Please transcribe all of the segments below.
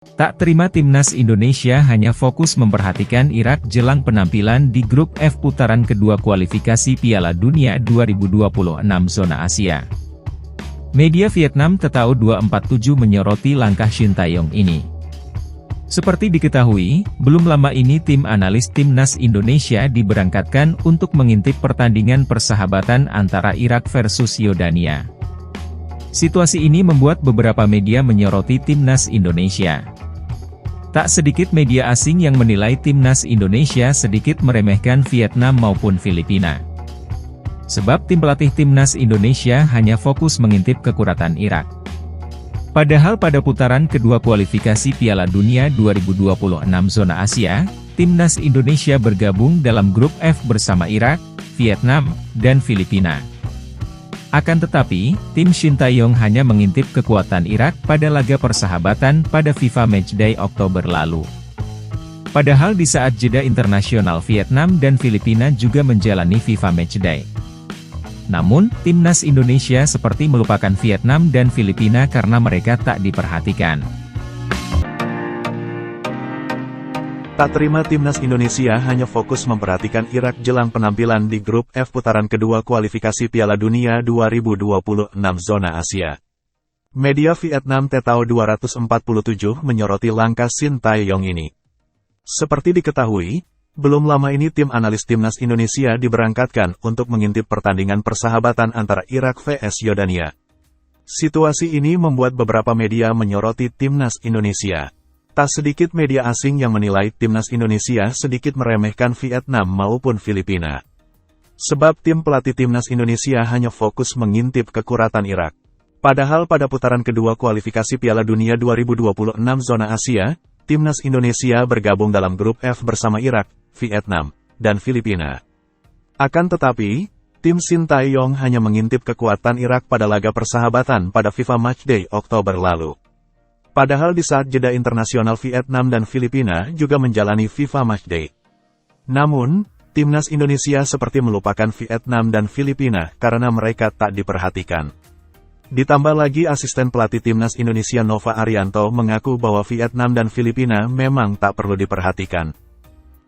Tak terima timnas Indonesia hanya fokus memperhatikan Irak jelang penampilan di grup F putaran kedua kualifikasi Piala Dunia 2026 zona Asia. Media Vietnam Tetao 247 menyoroti langkah Shin Tae-yong ini. Seperti diketahui, belum lama ini tim analis timnas Indonesia diberangkatkan untuk mengintip pertandingan persahabatan antara Irak versus Yordania. Situasi ini membuat beberapa media menyoroti timnas Indonesia. Tak sedikit media asing yang menilai timnas Indonesia sedikit meremehkan Vietnam maupun Filipina. Sebab tim pelatih timnas Indonesia hanya fokus mengintip kekuatan Irak. Padahal pada putaran kedua kualifikasi Piala Dunia 2026 zona Asia, timnas Indonesia bergabung dalam grup F bersama Irak, Vietnam, dan Filipina. Akan tetapi, tim Shin Tae-yong hanya mengintip kekuatan Irak pada laga persahabatan pada FIFA Matchday Oktober lalu. Padahal di saat jeda internasional Vietnam dan Filipina juga menjalani FIFA Matchday. Namun, timnas Indonesia seperti melupakan Vietnam dan Filipina karena mereka tak diperhatikan. Tak terima timnas Indonesia hanya fokus memperhatikan Irak jelang penampilan di grup F putaran kedua kualifikasi Piala Dunia 2026 zona Asia. Media Vietnam Tetao 247 menyoroti langkah Shin Tae-yong ini. Seperti diketahui, belum lama ini tim analis timnas Indonesia diberangkatkan untuk mengintip pertandingan persahabatan antara Irak vs Yordania. Situasi ini membuat beberapa media menyoroti timnas Indonesia. Tak sedikit media asing yang menilai timnas Indonesia sedikit meremehkan Vietnam maupun Filipina. Sebab tim pelatih timnas Indonesia hanya fokus mengintip kekuatan Irak. Padahal pada putaran kedua kualifikasi Piala Dunia 2026 zona Asia, timnas Indonesia bergabung dalam grup F bersama Irak, Vietnam, dan Filipina. Akan tetapi, tim Shin Tae-yong hanya mengintip kekuatan Irak pada laga persahabatan pada FIFA Matchday Oktober lalu. Padahal di saat jeda internasional Vietnam dan Filipina juga menjalani FIFA Matchday. Namun, timnas Indonesia seperti melupakan Vietnam dan Filipina karena mereka tak diperhatikan. Ditambah lagi asisten pelatih timnas Indonesia Nova Arianto mengaku bahwa Vietnam dan Filipina memang tak perlu diperhatikan.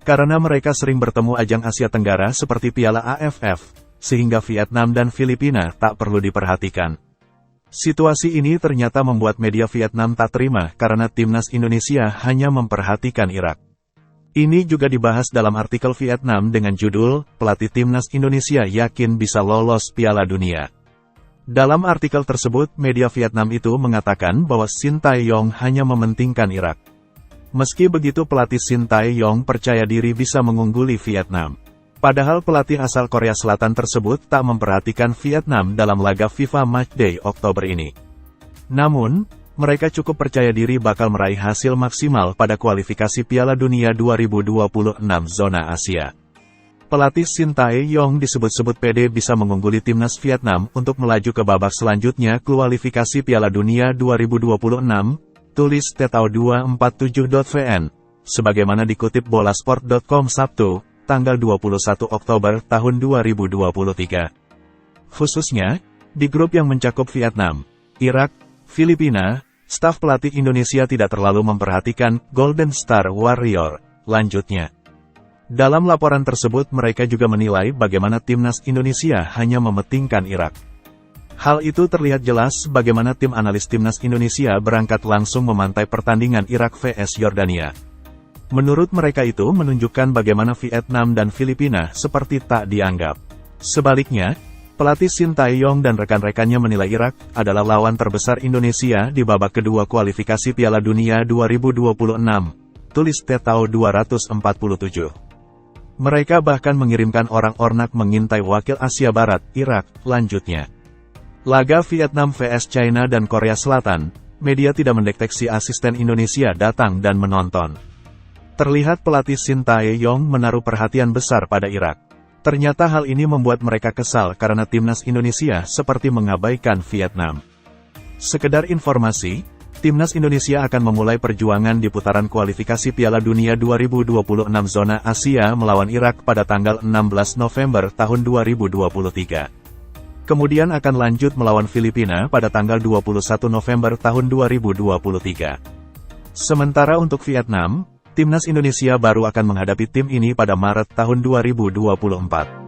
Karena mereka sering bertemu ajang Asia Tenggara seperti Piala AFF, sehingga Vietnam dan Filipina tak perlu diperhatikan. Situasi ini ternyata membuat media Vietnam tak terima karena timnas Indonesia hanya memperhatikan Irak. Ini juga dibahas dalam artikel Vietnam dengan judul, Pelatih Timnas Indonesia Yakin Bisa Lolos Piala Dunia. Dalam artikel tersebut, media Vietnam itu mengatakan bahwa Shin Tae-yong hanya mementingkan Irak. Meski begitu pelatih Shin Tae-yong percaya diri bisa mengungguli Vietnam. Padahal pelatih asal Korea Selatan tersebut tak memperhatikan Vietnam dalam laga FIFA Matchday Oktober ini. Namun, mereka cukup percaya diri bakal meraih hasil maksimal pada kualifikasi Piala Dunia 2026 zona Asia. Pelatih Shin Tae-yong disebut-sebut pede bisa mengungguli timnas Vietnam untuk melaju ke babak selanjutnya kualifikasi Piala Dunia 2026, tulis Tetao247.vn, sebagaimana dikutip bolasport.com Sabtu, tanggal 21 Oktober tahun 2023. Khususnya, di grup yang mencakup Vietnam, Irak, Filipina, staf pelatih Indonesia tidak terlalu memperhatikan Golden Star Warrior. Lanjutnya, dalam laporan tersebut mereka juga menilai bagaimana timnas Indonesia hanya mementingkan Irak. Hal itu terlihat jelas bagaimana tim analis timnas Indonesia berangkat langsung memantai pertandingan Irak vs Yordania. Menurut mereka itu menunjukkan bagaimana Vietnam dan Filipina seperti tak dianggap. Sebaliknya, pelatih Shin Tae-yong dan rekan-rekannya menilai Irak adalah lawan terbesar Indonesia di babak kedua kualifikasi Piala Dunia 2026, tulis Tetao 247. Mereka bahkan mengirimkan orang ornak mengintai wakil Asia Barat, Irak. Lanjutnya, laga Vietnam vs China dan Korea Selatan, media tidak mendeteksi asisten Indonesia datang dan menonton. Terlihat pelatih Shin Tae-yong menaruh perhatian besar pada Irak. Ternyata hal ini membuat mereka kesal karena timnas Indonesia seperti mengabaikan Vietnam. Sekedar informasi, timnas Indonesia akan memulai perjuangan di putaran kualifikasi Piala Dunia 2026 zona Asia melawan Irak pada tanggal 16 November tahun 2023. Kemudian akan lanjut melawan Filipina pada tanggal 21 November tahun 2023. Sementara untuk Vietnam, timnas Indonesia baru akan menghadapi tim ini pada Maret tahun 2024.